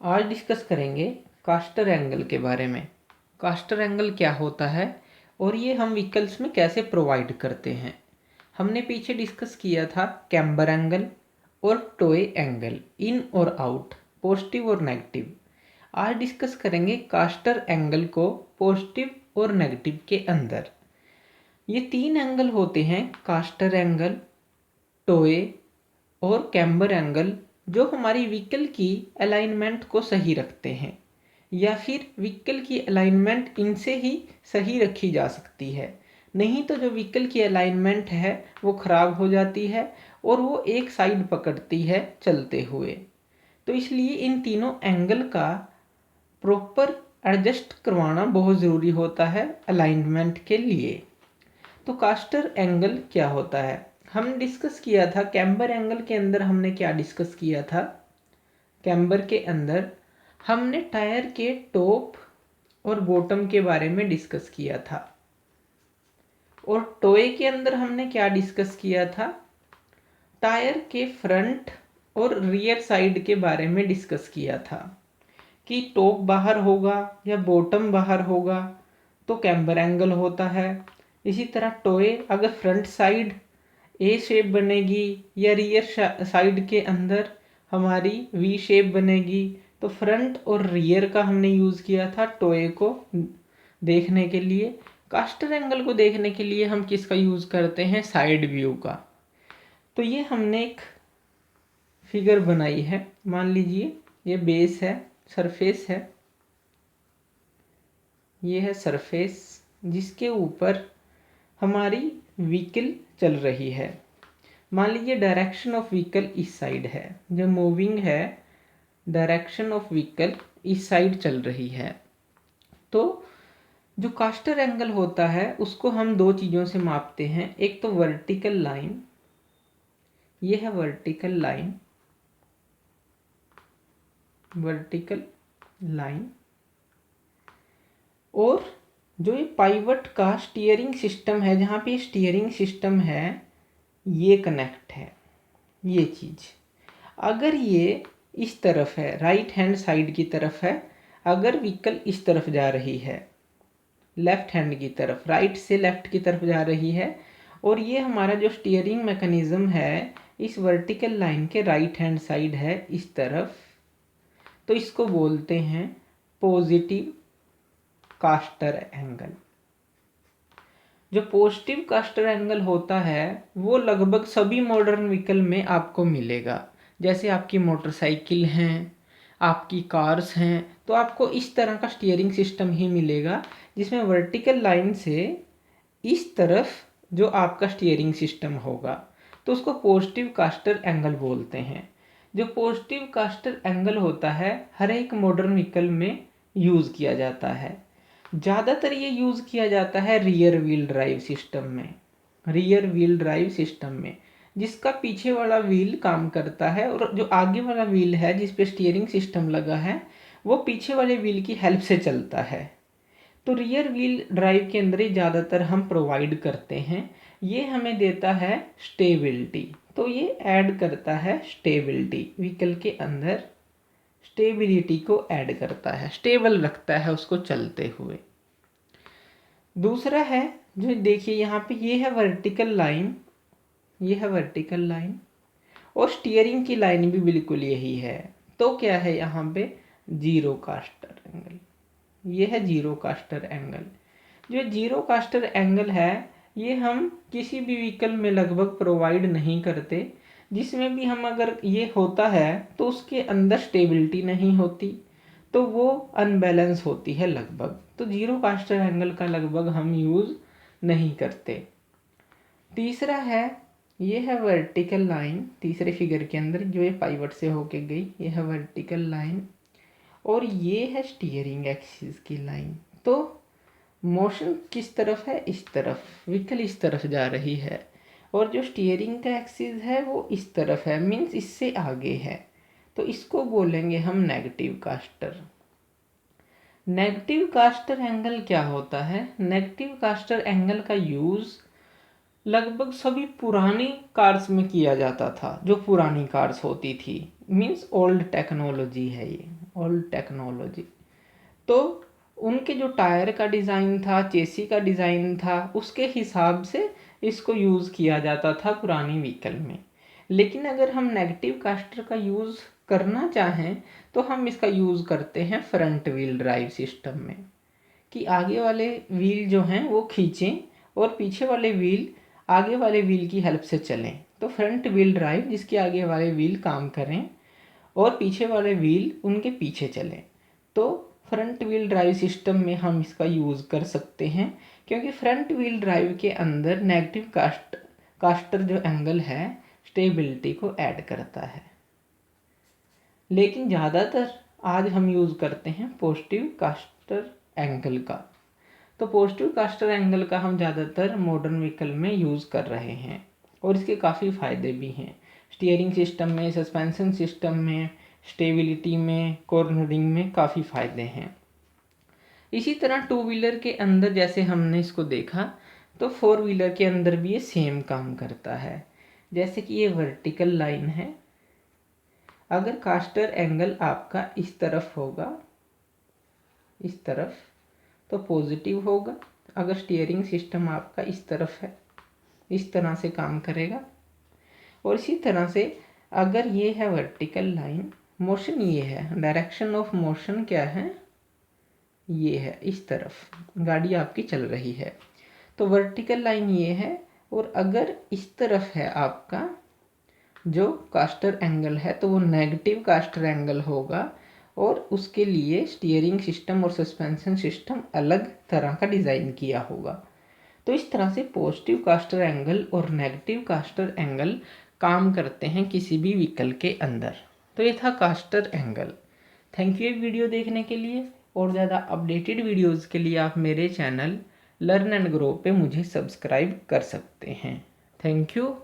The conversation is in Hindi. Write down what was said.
आज डिस्कस करेंगे कास्टर एंगल के बारे में। कास्टर एंगल क्या होता है और ये हम व्हीकल्स में कैसे प्रोवाइड करते हैं। हमने पीछे डिस्कस किया था कैम्बर एंगल और टोए एंगल, इन और आउट, पॉजिटिव और नेगेटिव। आज डिस्कस करेंगे कास्टर एंगल को पॉजिटिव और नेगेटिव के अंदर। ये तीन एंगल होते हैं, कास्टर एंगल, टोए और कैम्बर एंगल, जो हमारी व्हीकल की अलाइनमेंट को सही रखते हैं, या फिर व्हीकल की अलाइनमेंट इनसे ही सही रखी जा सकती है। नहीं तो जो व्हीकल की अलाइनमेंट है वो ख़राब हो जाती है और वो एक साइड पकड़ती है चलते हुए। तो इसलिए इन तीनों एंगल का प्रॉपर एडजस्ट करवाना बहुत ज़रूरी होता है अलाइनमेंट के लिए। तो कास्टर एंगल क्या होता है, हम डिस्कस किया था कैम्बर एंगल के अंदर। हमने क्या डिस्कस किया था, कैम्बर के अंदर हमने टायर के टॉप और बॉटम के बारे में डिस्कस किया था। और टोए के अंदर हमने क्या डिस्कस किया था, टायर के फ्रंट और रियर साइड के बारे में डिस्कस किया था कि टॉप बाहर होगा या बॉटम बाहर होगा तो कैम्बर एंगल होता है। इसी तरह टोए अगर फ्रंट साइड ए शेप बनेगी या रियर साइड के अंदर हमारी वी शेप बनेगी, तो फ्रंट और रियर का हमने यूज़ किया था टोए को देखने के लिए। कास्टर एंगल को देखने के लिए हम किसका यूज़ करते हैं, साइड व्यू का। तो ये हमने एक फिगर बनाई है, मान लीजिए ये बेस है, सरफेस है, ये है सरफेस जिसके ऊपर हमारी व्हीकल चल रही है। मान लीजिए डायरेक्शन ऑफ व्हीकल इस साइड है, जो मूविंग है डायरेक्शन ऑफ व्हीकल इस साइड चल रही है। तो जो कास्टर एंगल होता है उसको हम दो चीज़ों से मापते हैं, एक तो वर्टिकल लाइन, ये है वर्टिकल लाइन, वर्टिकल लाइन, और जो ये पाइवट का स्टीयरिंग सिस्टम है, जहाँ पे स्टीयरिंग सिस्टम है ये कनेक्ट है, ये चीज़। अगर ये इस तरफ है, राइट हैंड साइड की तरफ है, अगर व्हीकल इस तरफ जा रही है, लेफ्ट हैंड की तरफ, राइट से लेफ्ट की तरफ जा रही है, और ये हमारा जो स्टीयरिंग मैकेनिज्म है इस वर्टिकल लाइन के राइट हैंड साइड है इस तरफ, तो इसको बोलते हैं पॉजिटिव कास्टर एंगल। जो पॉजिटिव कास्टर एंगल होता है वो लगभग सभी मॉडर्न व्हीकल में आपको मिलेगा। जैसे आपकी मोटरसाइकिल हैं, आपकी कार्स हैं, तो आपको इस तरह का स्टीयरिंग सिस्टम ही मिलेगा जिसमें वर्टिकल लाइन से इस तरफ जो आपका स्टीयरिंग सिस्टम होगा, तो उसको पॉजिटिव कास्टर एंगल बोलते हैं। जो पॉजिटिव कास्टर एंगल होता है हर एक मॉडर्न व्हीकल में यूज़ किया जाता है। ज़्यादातर ये यूज़ किया जाता है रियर व्हील ड्राइव सिस्टम में, रियर व्हील ड्राइव सिस्टम में जिसका पीछे वाला व्हील काम करता है और जो आगे वाला व्हील है जिस पे स्टीयरिंग सिस्टम लगा है वो पीछे वाले व्हील की हेल्प से चलता है। तो रियर व्हील ड्राइव के अंदर ही ज़्यादातर हम प्रोवाइड करते हैं। ये हमें देता है स्टेबिलिटी, तो ये ऐड करता है स्टेबिलिटी, व्हीकल के अंदर स्टेबिलिटी को ऐड करता है, स्टेबल रखता है उसको चलते हुए। दूसरा है जो देखिए यहाँ पे, ये है वर्टिकल लाइन, ये है वर्टिकल लाइन, और स्टीयरिंग की लाइन भी बिल्कुल यही है। तो क्या है यहाँ पे, जीरो कास्टर एंगल, ये है जीरो कास्टर एंगल। जो जीरो कास्टर एंगल है ये हम किसी भी व्हीकल में लगभग प्रोवाइड नहीं करते, जिसमें भी हम अगर ये होता है तो उसके अंदर स्टेबिलिटी नहीं होती, तो वो अनबैलेंस होती है लगभग। तो जीरो कास्टर एंगल का लगभग हम यूज़ नहीं करते। तीसरा है, ये है वर्टिकल लाइन, तीसरे फिगर के अंदर जो ये पाइवट से होके गई, ये है वर्टिकल लाइन, और ये है स्टीयरिंग एक्सिस की लाइन। तो मोशन किस तरफ है, इस तरफ, व्हीकल इस तरफ जा रही है, और जो स्टीयरिंग का एक्सिस है वो इस तरफ है, मीन्स इससे आगे है, तो इसको बोलेंगे हम negative caster. Negative caster angle क्या होता है, नेगेटिव कास्टर एंगल का यूज़ लगभग सभी पुरानी कार्स में किया जाता था। जो पुरानी कार्स होती थी मीन्स ओल्ड टेक्नोलॉजी है, ये ओल्ड टेक्नोलॉजी। तो उनके जो टायर का डिज़ाइन था, चेसी का डिज़ाइन था, उसके हिसाब से इसको यूज़ किया जाता था पुरानी व्हीकल में। लेकिन अगर हम नेगेटिव कास्टर का यूज़ करना चाहें तो हम इसका यूज़ करते हैं फ्रंट व्हील ड्राइव सिस्टम में, कि आगे वाले व्हील जो हैं वो खींचें और पीछे वाले व्हील आगे वाले व्हील की हेल्प से चलें। तो फ्रंट व्हील ड्राइव, जिसके आगे वाले व्हील काम करें और पीछे वाले व्हील उनके पीछे चलें। तो फ्रंट व्हील ड्राइव सिस्टम में हम इसका यूज़ कर सकते हैं, क्योंकि फ्रंट व्हील ड्राइव के अंदर नेगेटिव कास्टर जो एंगल है स्टेबिलिटी को ऐड करता है। लेकिन ज़्यादातर आज हम यूज़ करते हैं पॉजिटिव कास्टर एंगल का। तो पॉजिटिव कास्टर एंगल का हम ज़्यादातर मॉडर्न व्हीकल में यूज़ कर रहे हैं और इसके काफ़ी फ़ायदे भी हैं। स्टीयरिंग सिस्टम में, सस्पेंशन सिस्टम में, स्टेबिलिटी में, कॉर्नरिंग में काफ़ी फ़ायदे हैं। इसी तरह टू व्हीलर के अंदर जैसे हमने इसको देखा, तो फोर व्हीलर के अंदर भी ये सेम काम करता है। जैसे कि ये वर्टिकल लाइन है, अगर कास्टर एंगल आपका इस तरफ होगा, इस तरफ, तो पॉजिटिव होगा। अगर स्टीयरिंग सिस्टम आपका इस तरफ है, इस तरह से काम करेगा। और इसी तरह से अगर ये है वर्टिकल लाइन, मोशन ये है, डायरेक्शन ऑफ मोशन क्या है, ये है, इस तरफ गाड़ी आपकी चल रही है, तो वर्टिकल लाइन ये है। और अगर इस तरफ है आपका जो कास्टर एंगल है, तो वो नेगेटिव कास्टर एंगल होगा और उसके लिए स्टीयरिंग सिस्टम और सस्पेंशन सिस्टम अलग तरह का डिज़ाइन किया होगा। तो इस तरह से पॉजिटिव कास्टर एंगल और नेगेटिव कास्टर एंगल काम करते हैं किसी भी व्हीकल के अंदर। तो ये था कास्टर एंगल। थैंक यू ये वीडियो देखने के लिए, और ज़्यादा अपडेटेड वीडियोज़ के लिए आप मेरे चैनल लर्न एंड ग्रो पे मुझे सब्सक्राइब कर सकते हैं। Thank you.